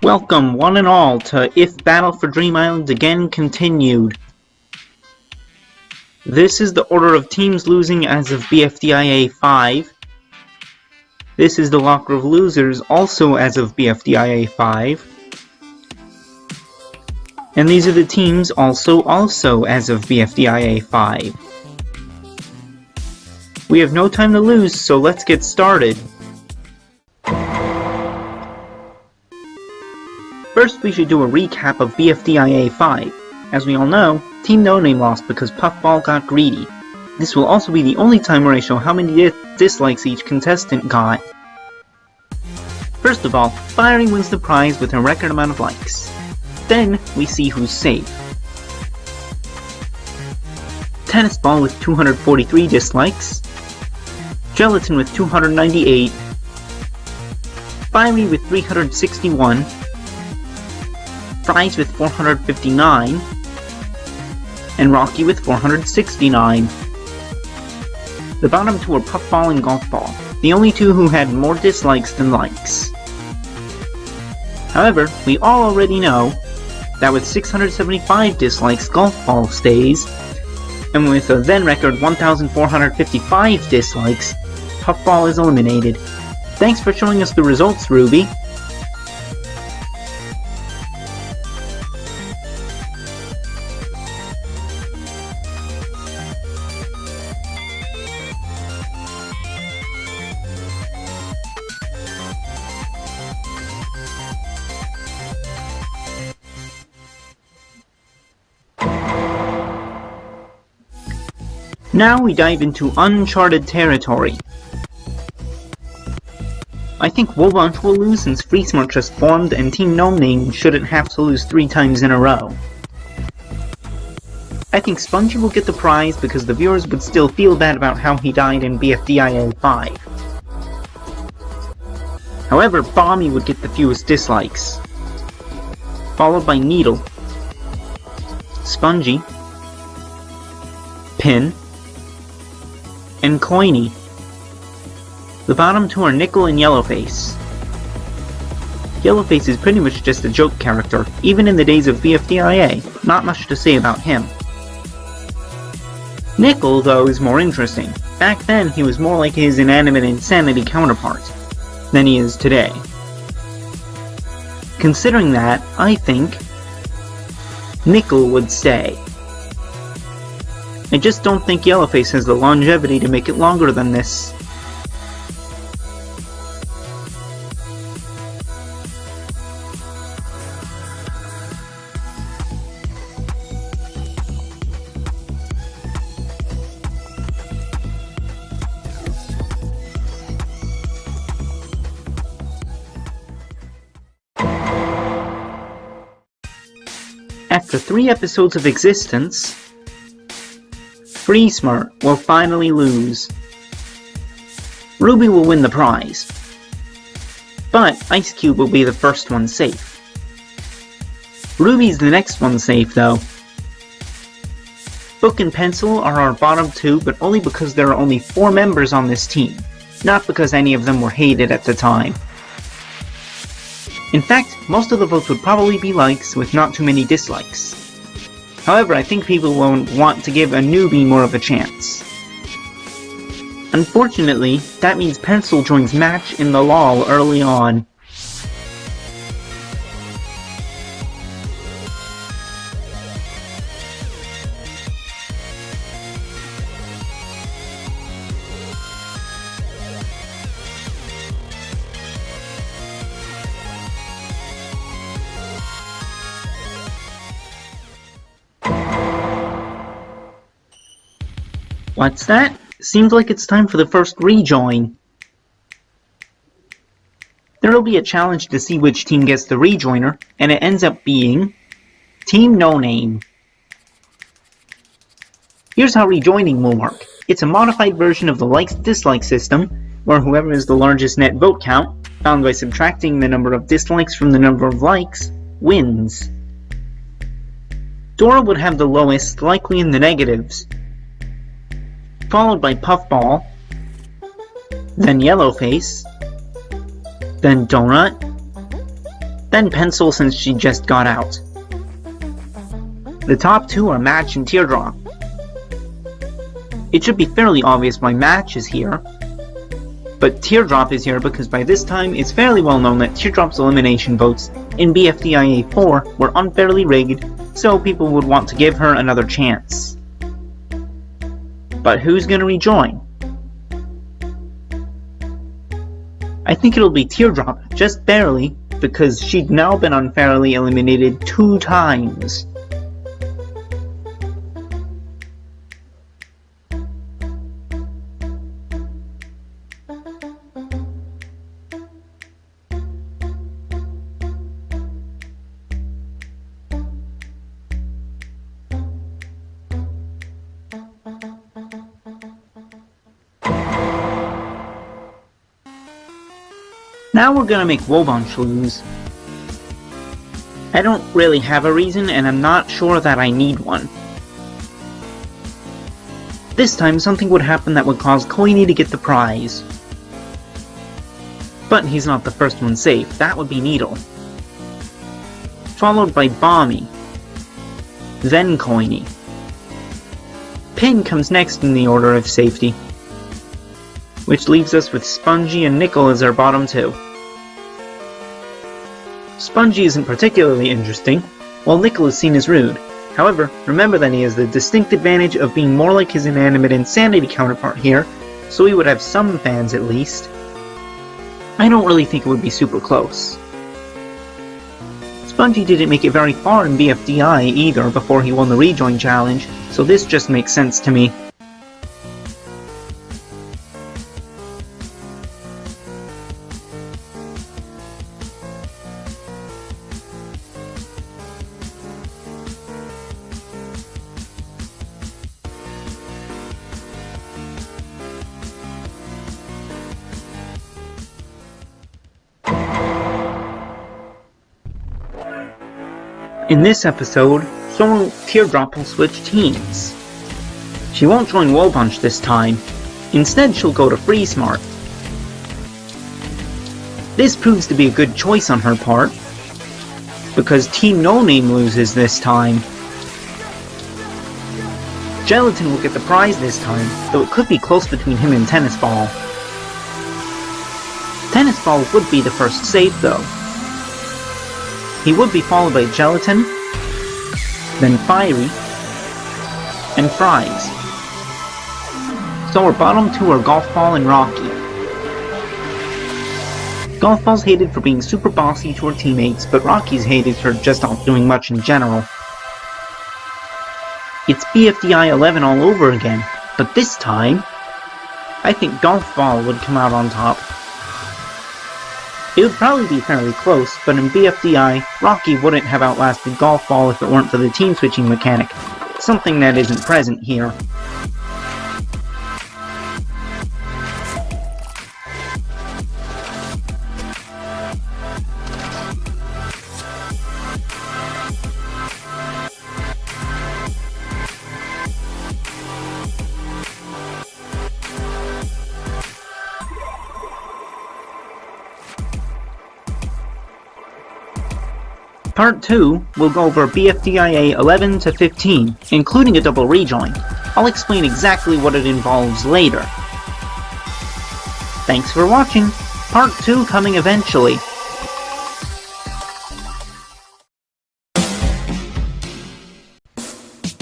Welcome, one and all, to If Battle for Dream Island Again Continued. This is the order of teams losing as of BFDIA 5. This is the locker of losers also as of BFDIA 5. And these are the teams also as of BFDIA 5. We have no time to lose, so let's get started. First, we should do a recap of BFDIA 5. As we all know, Team No Name lost because Puffball got greedy. This will also be the only time where I show how many dislikes each contestant got. First of all, Fiery wins the prize with a record amount of likes. Then, we see who's safe. Tennis Ball with 243 dislikes. Gelatin with 298. Fiery with 361. Fries with 459, and Rocky with 469. The bottom two are Puffball and Golf Ball, the only two who had more dislikes than likes. However, we all already know that with 675 dislikes, Golf Ball stays, and with a then record 1,455 dislikes, Puffball is eliminated. Thanks for showing us the results, Ruby. Now we dive into uncharted territory. I think Woolbunch will lose since FreeSmart just formed and Team No Name shouldn't have to lose 3 times in a row. I think Spongy will get the prize because the viewers would still feel bad about how he died in BFDIA 5. However, Bommy would get the fewest dislikes, followed by Needle, Spongy, Pin, and Coiny. The bottom two are Nickel and Yellowface. Yellowface is pretty much just a joke character, even in the days of BFDIA, not much to say about him. Nickel, though, is more interesting. Back then, he was more like his inanimate insanity counterpart than he is today. Considering that, I think Nickel would stay. I just don't think Yellowface has the longevity to make it longer than this. After 3 episodes of existence, FreeSmart will finally lose. Ruby will win the prize, but Ice Cube will be the first one safe. Ruby's the next one safe, though. Book and Pencil are our bottom two, but only because there are only 4 members on this team, not because any of them were hated at the time. In fact, most of the votes would probably be likes with not too many dislikes. However, I think people won't want to give a newbie more of a chance. Unfortunately, that means Pencil joins Match in the LOL early on. What's that? Seems like it's time for the first rejoin. There will be a challenge to see which team gets the rejoiner, and it ends up being Team No Name. Here's how rejoining will work. It's a modified version of the likes-dislike system, where whoever has the largest net vote count, found by subtracting the number of dislikes from the number of likes, wins. Dora would have the lowest, likely in the negatives, followed by Puffball, then Yellowface, then Donut, then Pencil since she just got out. The top two are Match and Teardrop. It should be fairly obvious why Match is here, but Teardrop is here because by this time it's fairly well known that Teardrop's elimination votes in BFDIA 4 were unfairly rigged, so people would want to give her another chance. But who's gonna rejoin? I think it'll be Teardrop, just barely, because she'd now been unfairly eliminated 2 times. Now we're gonna make Wobunch lose. I don't really have a reason, and I'm not sure that I need one. This time something would happen that would cause Coiny to get the prize. But he's not the first one safe, that would be Needle. Followed by Bommy. Then Coiny. Pin comes next in the order of safety, which leaves us with Spongy and Nickel as our bottom 2. Spongy isn't particularly interesting, while Nickel is seen as rude. However, remember that he has the distinct advantage of being more like his inanimate Insanity counterpart here, so he would have some fans at least. I don't really think it would be super close. Spongy didn't make it very far in BFDI either before he won the rejoin challenge, so this just makes sense to me. In this episode, Teardrop will switch teams. She won't join Wobunch this time. Instead, she'll go to Free Smart. This proves to be a good choice on her part, because Team No Name loses this time. Gelatin will get the prize this time, though it could be close between him and Tennis Ball. Tennis Ball would be the first safe though. He would be followed by Gelatin, then Fiery, and Fries. So our bottom 2 are Golf Ball and Rocky. Golf Ball's hated for being super bossy to her teammates, but Rocky's hated for just not doing much in general. It's BFDI 11 all over again, but this time, I think Golf Ball would come out on top. It would probably be fairly close, but in BFDI, Rocky wouldn't have outlasted Golf Ball if it weren't for the team switching mechanic, something that isn't present here. Part 2 will go over BFDIA 11 to 15, including a double rejoin. I'll explain exactly what it involves later. Thanks for watching! Part 2 coming eventually.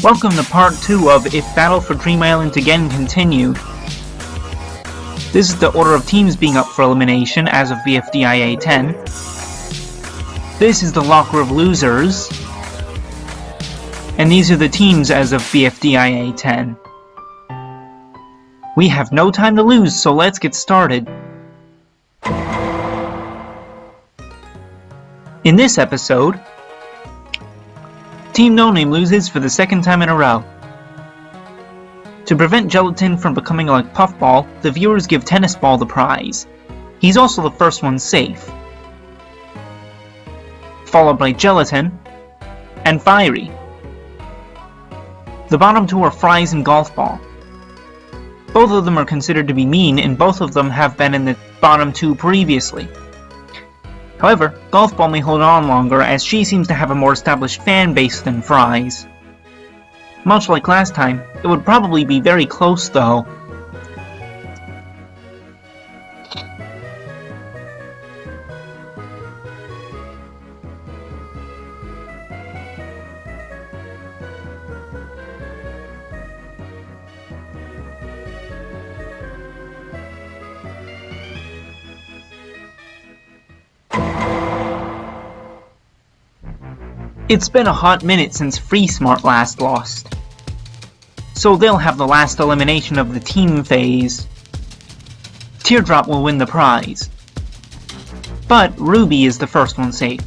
Welcome to Part 2 of If Battle for Dream Island Again Continued. This is the order of teams being up for elimination as of BFDIA 10. This is the locker of losers, and these are the teams as of BFDIA 10. We have no time to lose, so let's get started. In this episode, Team No Name loses for the second time in a row. To prevent Gelatin from becoming like Puffball, the viewers give Tennis Ball the prize. He's also the first one safe, followed by Gelatin and Fiery. The bottom 2 are Fries and Golf Ball. Both of them are considered to be mean, and both of them have been in the bottom 2 previously. However, Golf Ball may hold on longer as she seems to have a more established fan base than Fry's. Much like last time, it would probably be very close though. It's been a hot minute since Free Smart last lost, so they'll have the last elimination of the team phase. Teardrop will win the prize, but Ruby is the first one safe.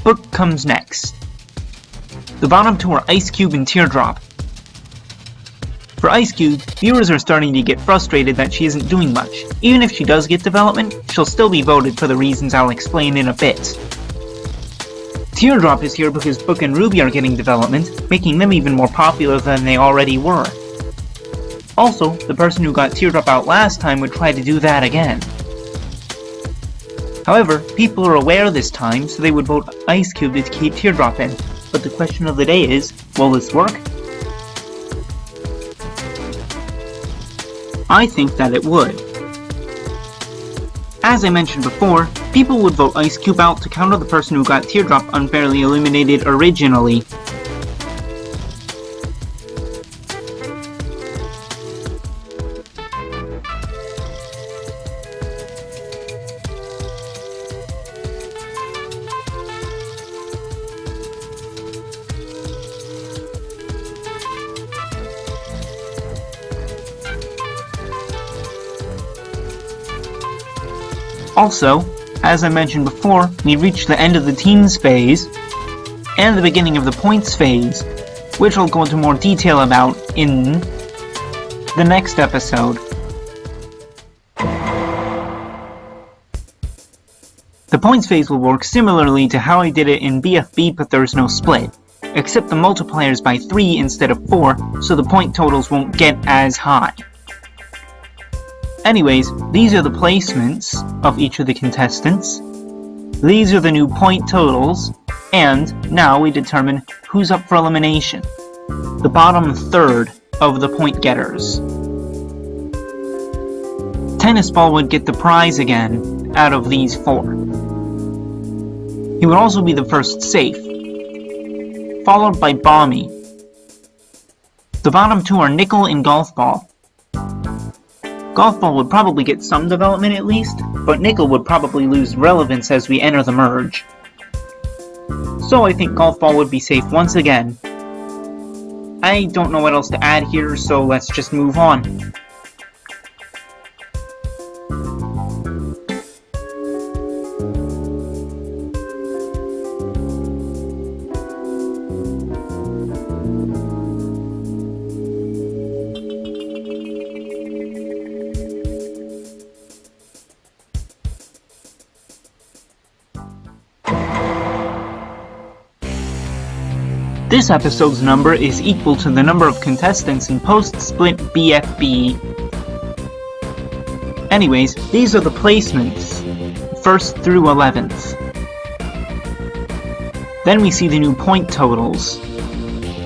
Book comes next. The bottom two are Ice Cube and Teardrop. For Ice Cube, viewers are starting to get frustrated that she isn't doing much. Even if she does get development, she'll still be voted for the reasons I'll explain in a bit. Teardrop is here because Book and Ruby are getting development, making them even more popular than they already were. Also, the person who got Teardrop out last time would try to do that again. However, people are aware this time, so they would vote Ice Cube to keep Teardrop in. But the question of the day is, will this work? I think that it would. As I mentioned before, people would vote Ice Cube out to counter the person who got Teardrop unfairly eliminated originally. Also, as I mentioned before, we reached the end of the teams phase, and the beginning of the points phase, which I'll go into more detail about in the next episode. The points phase will work similarly to how I did it in BFB but there's no split, except the multiplier is by 3 instead of 4, so the point totals won't get as high. Anyways, these are the placements of each of the contestants. These are the new point totals, and now we determine who's up for elimination. The bottom third of the point getters. Tennis Ball would get the prize again out of these 4. He would also be the first safe, followed by Bommy. The bottom 2 are Nickel and Golf Ball. Golf Ball would probably get some development at least, but Nickel would probably lose relevance as we enter the merge. So I think Golf Ball would be safe once again. I don't know what else to add here, so let's just move on. This episode's number is equal to the number of contestants in post-split BFB. Anyways, these are the placements, 1st through 11th. Then we see the new point totals,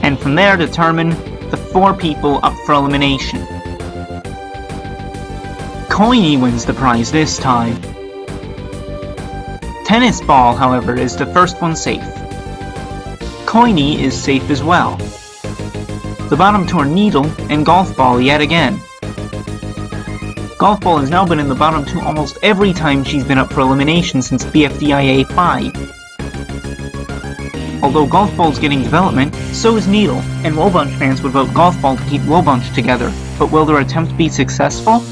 and from there determine the 4 people up for elimination. Coiny wins the prize this time. Tennis Ball, however, is the first one safe. Coiny is safe as well. The bottom 2 are Needle and Golf Ball yet again. Golf Ball has now been in the bottom 2 almost every time she's been up for elimination since BFDIA 5. Although Golf Ball's getting development, so is Needle, and Wobunch fans would vote Golf Ball to keep Wobunch together, but will their attempt be successful?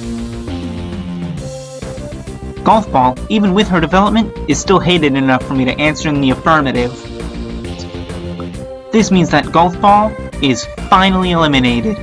Golf Ball, even with her development, is still hated enough for me to answer in the affirmative. This means that Golf Ball is finally eliminated.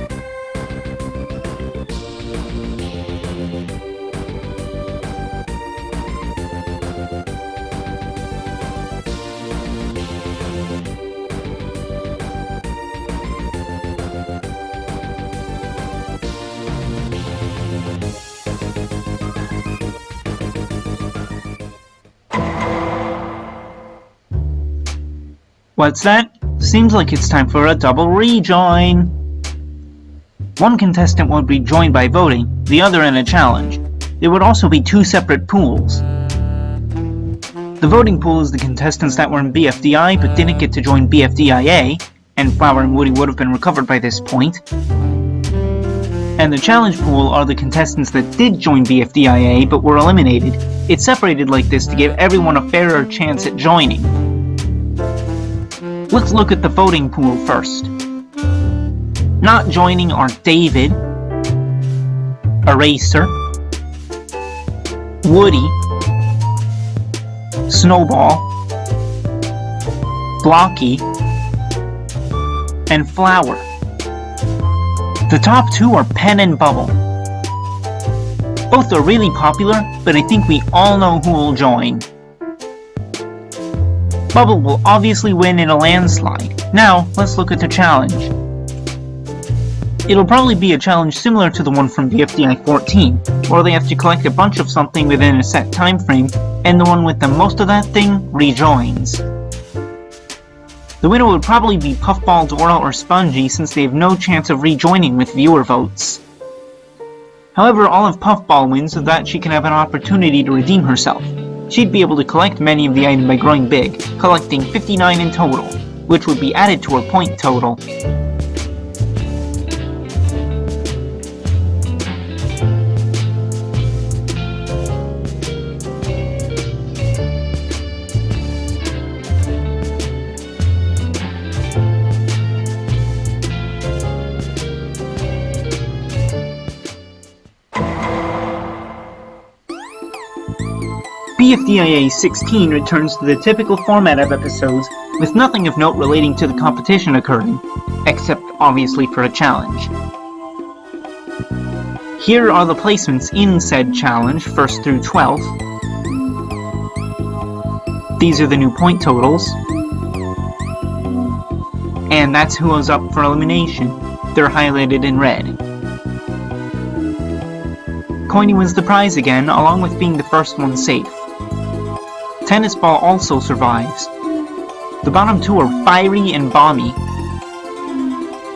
What's that? Seems like it's time for a double rejoin. One contestant would be joined by voting, the other in a challenge. There would also be two separate pools. The voting pool is the contestants that were in BFDI but didn't get to join BFDIA, and Flower and Woody would have been recovered by this point. And the challenge pool are the contestants that did join BFDIA but were eliminated. It's separated like this to give everyone a fairer chance at joining. Let's look at the voting pool first. Not joining are David, Eraser, Woody, Snowball, Blocky, and Flower. The top two are Pen and Bubble. Both are really popular, but I think we all know who will join. Bubble will obviously win in a landslide. Now, let's look at the challenge. It'll probably be a challenge similar to the one from BFDI 14, where they have to collect a bunch of something within a set time frame, and the one with the most of that thing rejoins. The winner would probably be Puffball, Dora, or Spongy, since they have no chance of rejoining with viewer votes. However, Olive Puffball wins so that she can have an opportunity to redeem herself. She'd be able to collect many of the items by growing big, collecting 59 in total, which would be added to her point total. BFDIA 16 returns to the typical format of episodes, with nothing of note relating to the competition occurring, except obviously for a challenge. Here are the placements in said challenge, 1st through 12th. These are the new point totals. And that's who was up for elimination. They're highlighted in red. Coiny wins the prize again, along with being the first one safe. Tennis Ball also survives. The bottom two are Fiery and Bommy.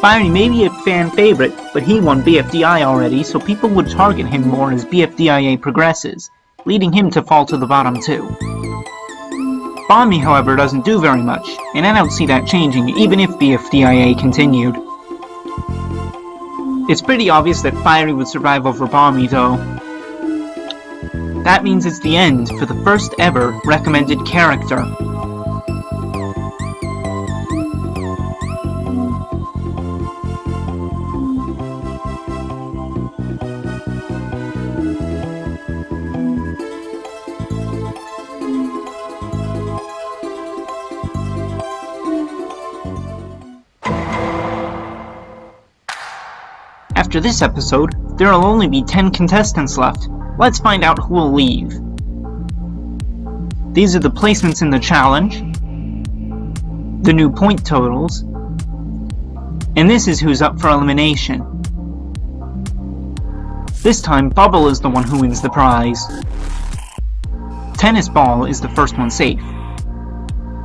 Fiery may be a fan favorite, but he won BFDI already, so people would target him more as BFDIA progresses, leading him to fall to the bottom two. Bommy, however, doesn't do very much, and I don't see that changing even if BFDIA continued. It's pretty obvious that Fiery would survive over Bommy, though. That means it's the end for the first ever recommended character. After this episode, there will only be 10 contestants left. Let's find out who will leave. These are the placements in the challenge, the new point totals, and this is who's up for elimination. This time, Bubble is the one who wins the prize. Tennis Ball is the first one safe.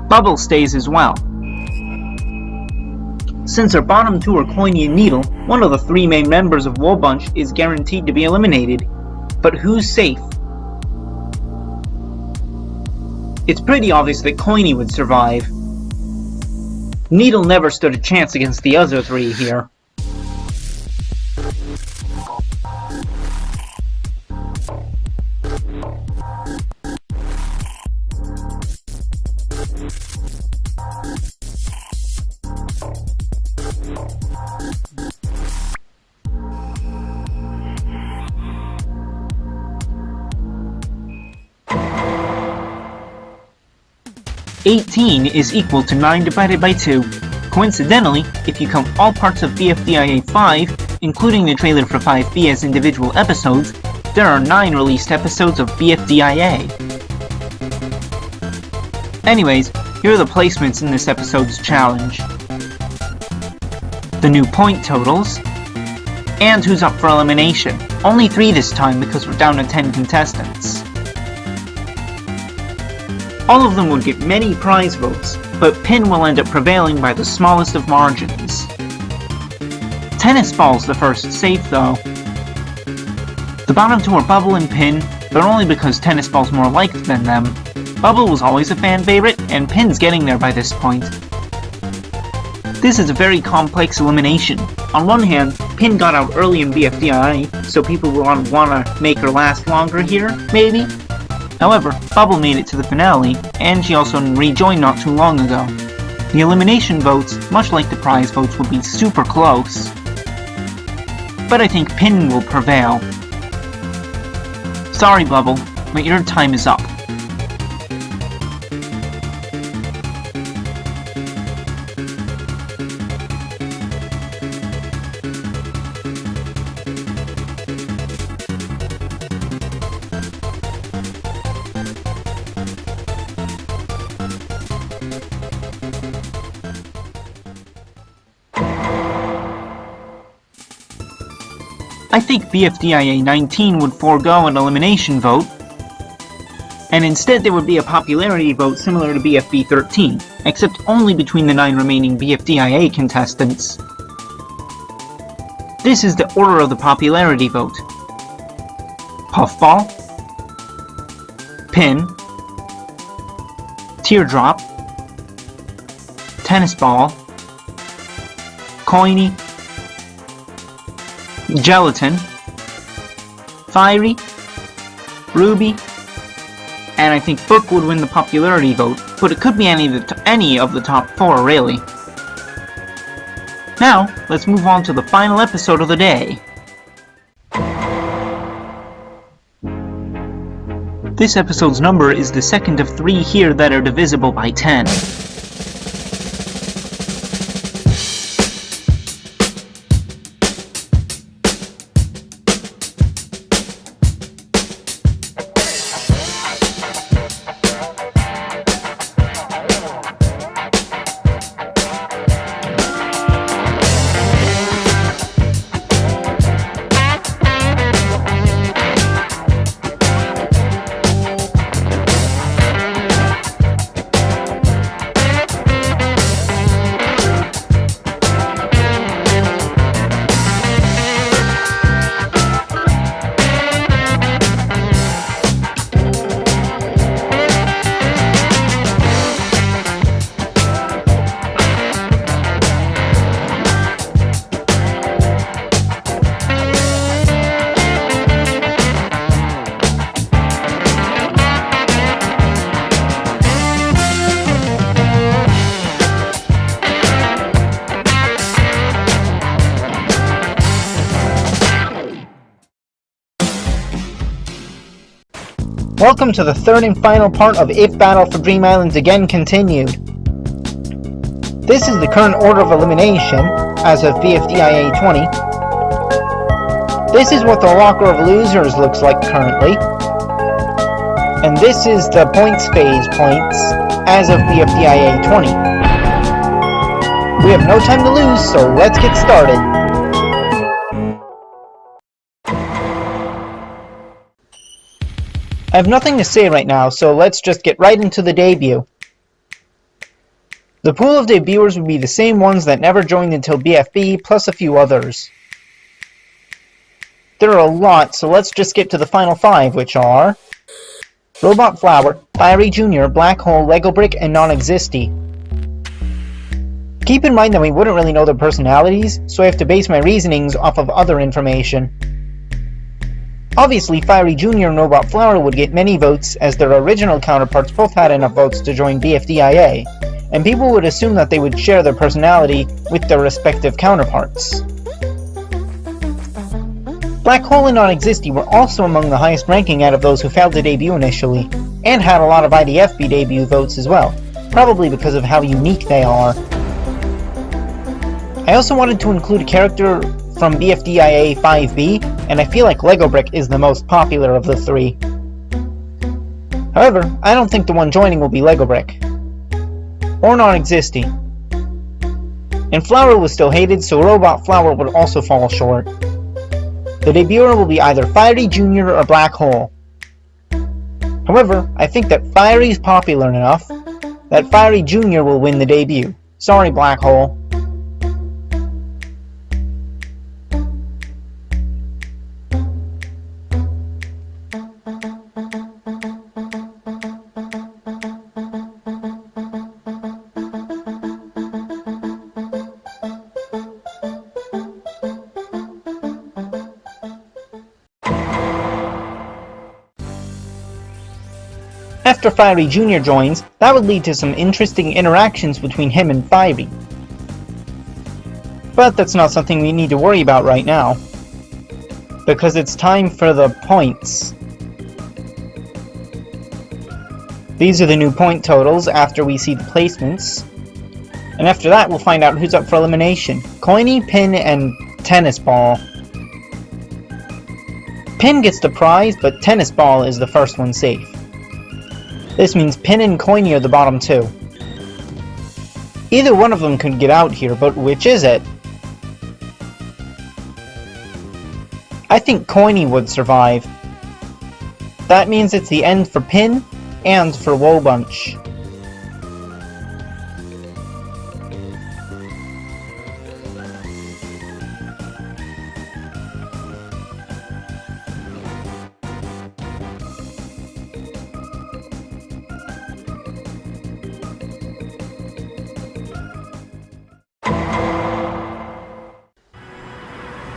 Bubble stays as well. Since our bottom two are Coiny and Needle, one of the three main members of Wool Bunch is guaranteed to be eliminated. But who's safe? It's pretty obvious that Coiny would survive. Needle never stood a chance against the other three here. "18 is equal to 9 divided by 2. Coincidentally, if you count all parts of BFDIA 5, including the trailer for 5B as individual episodes, there are 9 released episodes of BFDIA. Anyways, here are the placements in this episode's challenge. The new point totals, and who's up for elimination. Only 3 this time because we're down to 10 contestants. All of them would get many prize votes, but Pin will end up prevailing by the smallest of margins. Tennis Ball's the first safe though. The bottom two are Bubble and Pin, but only because Tennis Ball's more liked than them. Bubble was always a fan favorite, and Pin's getting there by this point. This is a very complex elimination. On one hand, Pin got out early in BFDIA, so people will want to make her last longer here, maybe? However, Bubble made it to the finale, and she also rejoined not too long ago. The elimination votes, much like the prize votes, will be super close. But I think Pin will prevail. Sorry, Bubble, but your time is up. I think BFDIA 19 would forego an elimination vote, and instead there would be a popularity vote similar to BFB 13, except only between the 9 remaining BFDIA contestants. This is the order of the popularity vote: Puffball, Pin, Teardrop, Tennis Ball, Coiny, Gelatin, Fiery, Ruby, and I think Book would win the popularity vote, but it could be any of the top 4 really. Now, let's move on to the final episode of the day. This episode's number is the second of 3 here that are divisible by 10. Welcome to the third and final part of If Battle for Dream Islands Again Continued. This is the current order of elimination, as of BFDIA 20. This is what the locker of losers looks like currently. And this is the points phase points, as of BFDIA 20. We have no time to lose, so let's get started. I have nothing to say right now, so let's just get right into the debut. The pool of debuters would be the same ones that never joined until BFB, plus a few others. There are a lot, so let's just get to the final 5, which are Robot Flower, Fiery Jr., Black Hole, Lego Brick, and Non-Existy. Keep in mind that we wouldn't really know their personalities, so I have to base my reasonings off of other information. Obviously, Fiery Jr. and Robot Flower would get many votes, as their original counterparts both had enough votes to join BFDIA, and people would assume that they would share their personality with their respective counterparts. Black Hole and Non-Existy were also among the highest ranking out of those who failed to debut initially, and had a lot of IDFB debut votes as well, probably because of how unique they are. I also wanted to include a character from BFDIA 5B, and I feel like Lego Brick is the most popular of the 3. However, I don't think the one joining will be Lego Brick. Or Non-Existy. And Flower was still hated, so Robot Flower would also fall short. The debuter will be either Fiery Jr. or Black Hole. However, I think that Fiery is popular enough, that Fiery Jr. will win the debut. Sorry, Black Hole. After Fiery Jr. joins, that would lead to some interesting interactions between him and Fiery. But that's not something we need to worry about right now, because it's time for the points. These are the new point totals after we see the placements, and after that we'll find out who's up for elimination. Coiny, Pin, and Tennis Ball. Pin gets the prize, but Tennis Ball is the first one safe. This means Pin and Coiny are the bottom two. Either one of them could get out here, but which is it? I think Coiny would survive. That means it's the end for Pin and for Wobunch.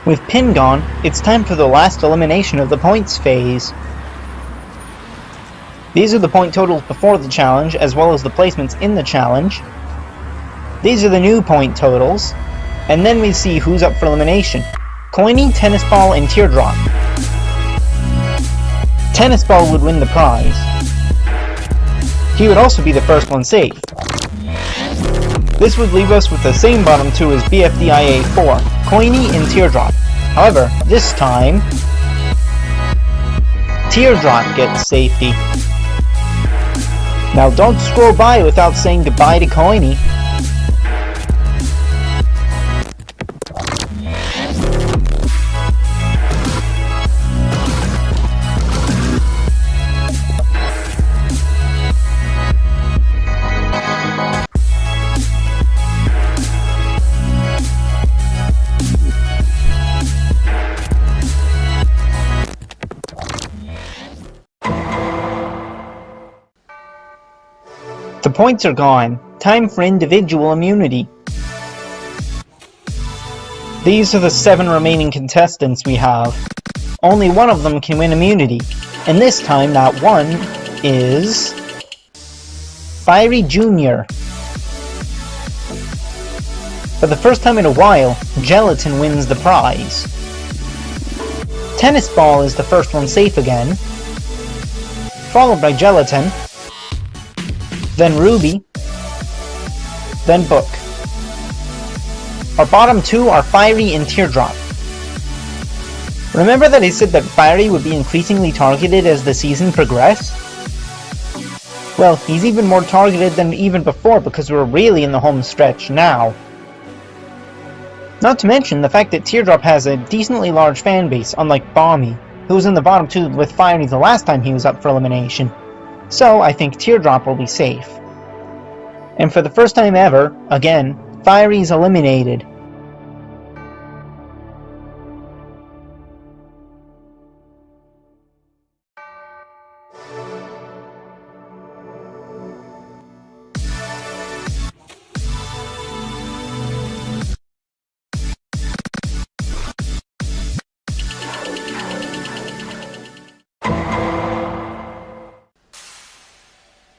With Pin gone, it's time for the last elimination of the points phase. These are the point totals before the challenge, as well as the placements in the challenge. These are the new point totals, and then we see who's up for elimination. Coiny, Tennis Ball, and Teardrop. Tennis Ball would win the prize. He would also be the first one safe. This would leave us with the same bottom two as BFDIA 4, Coiny and Teardrop. However, this time, Teardrop gets safety. Now don't scroll by without saying goodbye to Coiny. The points are gone. Time for individual immunity. These are the 7 remaining contestants we have. Only one of them can win immunity, and this time that one is Fiery Jr. For the first time in a while, Gelatin wins the prize. Tennis Ball is the first one safe again, followed by Gelatin, then Ruby, then Book. Our bottom two are Fiery and Teardrop. Remember that I said that Fiery would be increasingly targeted as the season progressed? Well, he's even more targeted than even before because we're really in the home stretch now. Not to mention the fact that Teardrop has a decently large fan base, unlike Bommy, who was in the bottom two with Fiery the last time he was up for elimination. So I think Teardrop will be safe. And for the first time ever, again, Fiery's eliminated.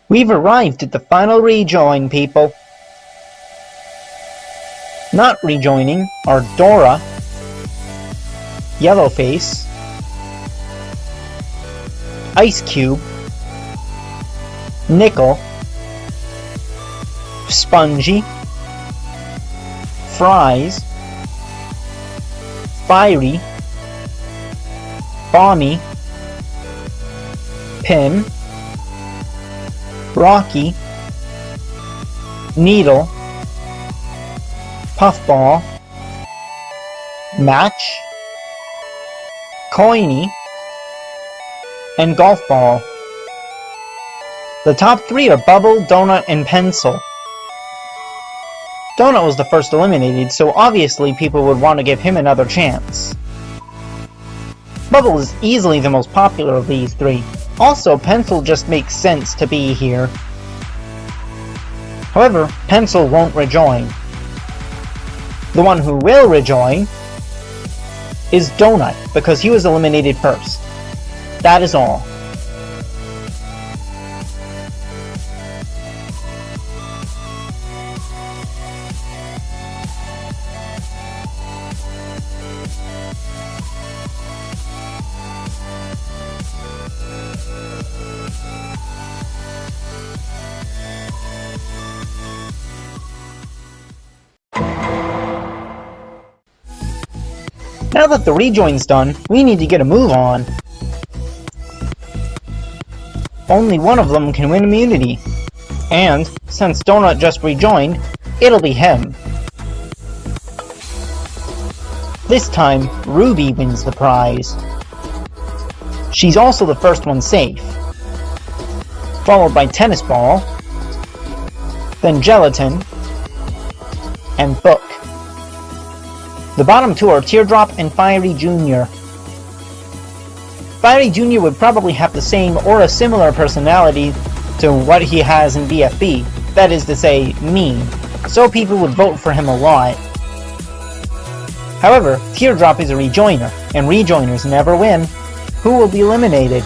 We've arrived at the final rejoin, people. Not rejoining are Dora, Yellowface, Ice Cube, Nickel, Spongy, Fries, Fiery, Bommy, Pin, Rocky, Needle, Puffball, Match, Coiny, and Golf Ball. The top 3 are Bubble, Donut, and Pencil. Donut was the first eliminated, so obviously people would want to give him another chance. Bubble is easily the most popular of these 3. Also, Pencil just makes sense to be here. However, Pencil won't rejoin. The one who will rejoin is Donut, because he was eliminated first. That is all. Now that the rejoin's done, we need to get a move on. Only one of them can win immunity. And, since Donut just rejoined, it'll be him. This time, Ruby wins the prize. She's also the first one safe. Followed by Tennis Ball, then Gelatin, and Book. The bottom 2 are Teardrop and Fiery Jr. Fiery Jr. would probably have the same or a similar personality to what he has in BFB, that is to say, mean, so people would vote for him a lot. However, Teardrop is a rejoiner, and rejoiners never win. Who will be eliminated?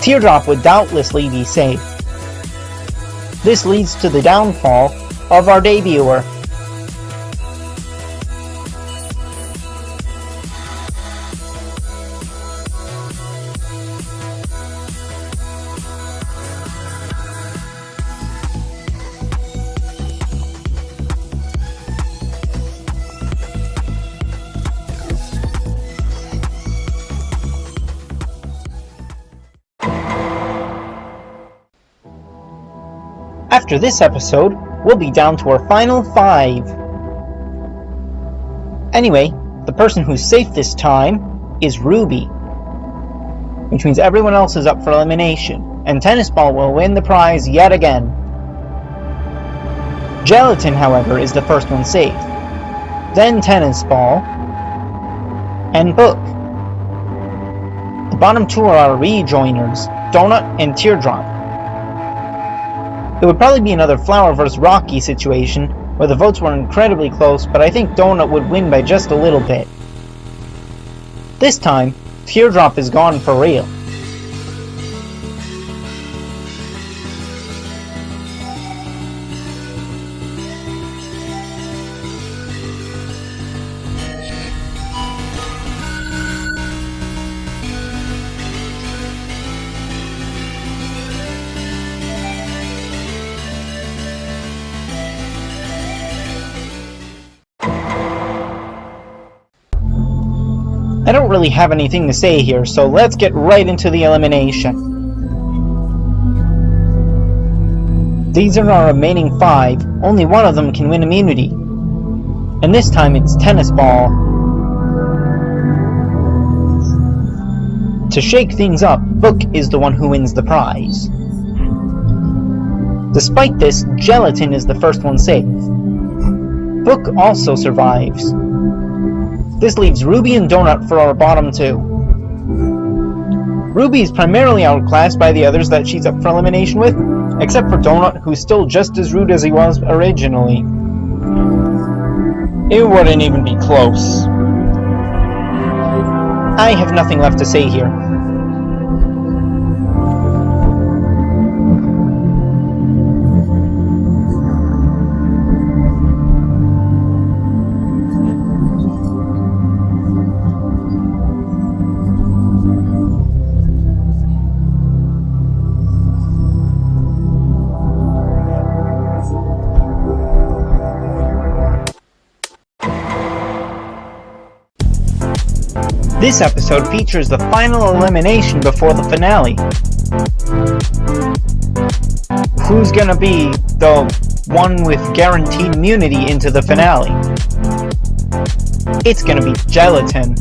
Teardrop would doubtlessly be safe. This leads to the downfall of our debuter. After this episode, we'll be down to our final 5. Anyway, the person who's safe this time is Ruby, which means everyone else is up for elimination, and Tennis Ball will win the prize yet again. Gelatin, however, is the first one safe, then Tennis Ball, and Book. The bottom 2 are our rejoiners, Donut and Teardrop. It would probably be another Flower vs. Rocky situation, where the votes were incredibly close, but I think Donut would win by just a little bit. This time, Teardrop is gone for real. I don't really have anything to say here, so let's get right into the elimination. These are our remaining 5, only one of them can win immunity. And this time it's Tennis Ball. To shake things up, Book is the one who wins the prize. Despite this, Gelatin is the first one safe. Book also survives. This leaves Ruby and Donut for our bottom 2. Ruby is primarily outclassed by the others that she's up for elimination with, except for Donut, who's still just as rude as he was originally. It wouldn't even be close. I have nothing left to say here. This episode features the final elimination before the finale. Who's gonna be the one with guaranteed immunity into the finale? It's gonna be Gelatin.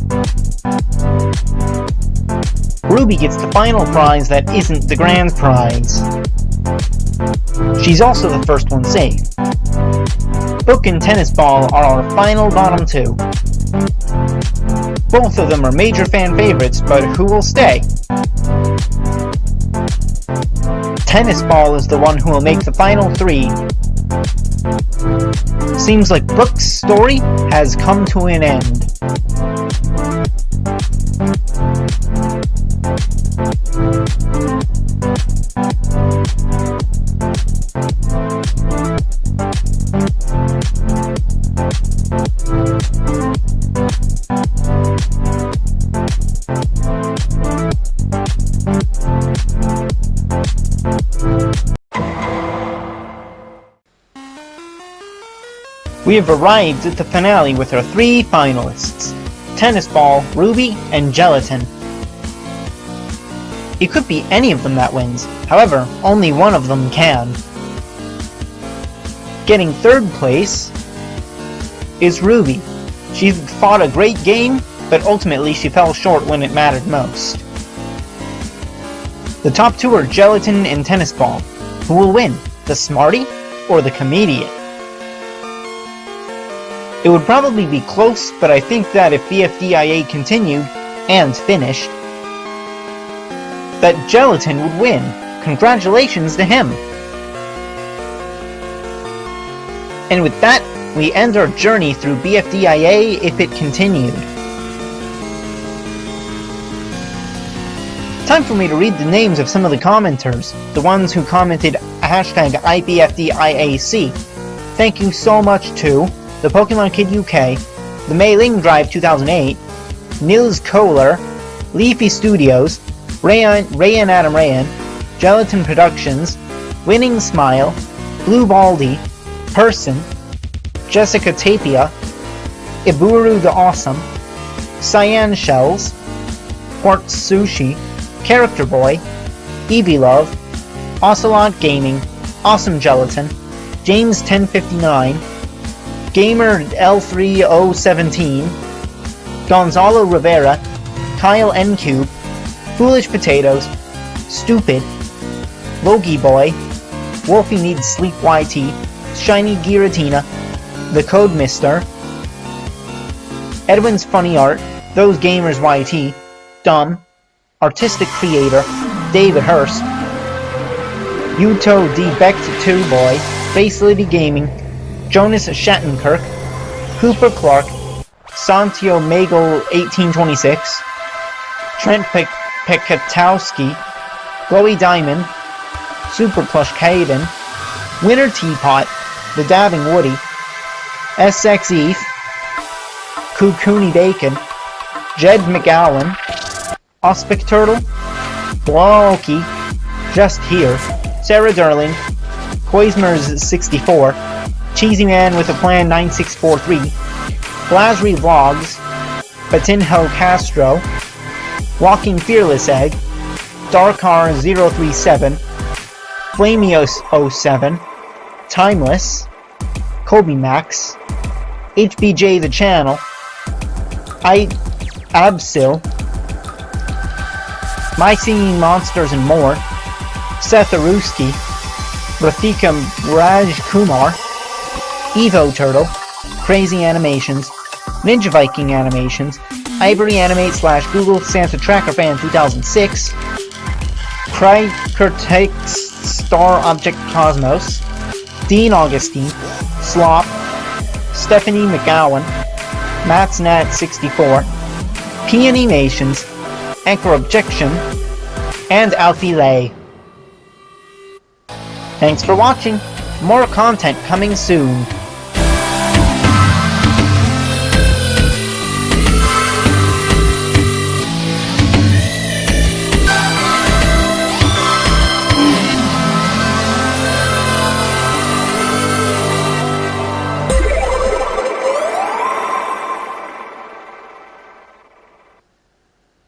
Ruby gets the final prize that isn't the grand prize. She's also the first one saved. Book and Tennis Ball are our final bottom two. Both of them are major fan favorites, but who will stay? Tennis Ball is the one who will make the final three. Seems like Book's story has come to an end. We have arrived at the finale with our three finalists: Tennis Ball, Ruby, and Gelatin. It could be any of them that wins, however, only one of them can. Getting third place is Ruby. She fought a great game, but ultimately she fell short when it mattered most. The top two are Gelatin and Tennis Ball. Who will win, the Smarty or the Comedian? It would probably be close, but I think that if BFDIA continued, and finished, that Gelatin would win. Congratulations to him! And with that, we end our journey through BFDIA If It Continued. Time for me to read the names of some of the commenters, the ones who commented #IBFDIAC. Thank you so much to the Pokemon Kid UK, the Mei-Ling Drive 2008, Nils Kohler, Leafy Studios, Rayan Adam Rayan, Gelatin Productions, Winning Smile, Blue Baldy, Person, Jessica Tapia, Iburu the Awesome, Cyan Shells, Quartz Sushi, Character Boy, Eevee Love, Ocelot Gaming, Awesome Gelatin, James 1059, Gamer L3017, Gonzalo Rivera, Kyle N Cube, Foolish Potatoes, Stupid, Logie Boy, Wolfie Needs Sleep YT, Shiny Giratina, The Code Mister, Edwin's Funny Art, Those Gamers YT, Dumb, Artistic Creator, David Hurst, Yuto D. Becht 2 Boy, Face Lady Gaming, Jonas Shattenkirk, Cooper Clark, Santio Magel 1826, Trent Pekatowski, Chloe Diamond, Super Plush Caden, Winter Teapot, The Dabbing Woody, SX Eve, Kukuni Bacon, Jed McGowan, Ospic Turtle, Blokey, Just Here, Sarah Derling, Koismers64, Cheesy Man with a Plan 9643, Blasry Vlogs, Batinho Castro, Walking Fearless Egg, Darkar 037, Flamios07, Timeless, Kobe Max, HBJ the Channel, Absil, My Singing Monsters and More, Seth Aruski, Rathika Raj Kumar, Evo Turtle, Crazy Animations, Ninja Viking Animations, Ivory Animate / Google Santa Tracker Fan 2006, Krykertex Star Object Cosmos, Dean Augustine, Slop, Stephanie McGowan, MatsNat64, P Animations, Anchor Objection, and Alfie Lay. Thanks for watching. More content coming soon.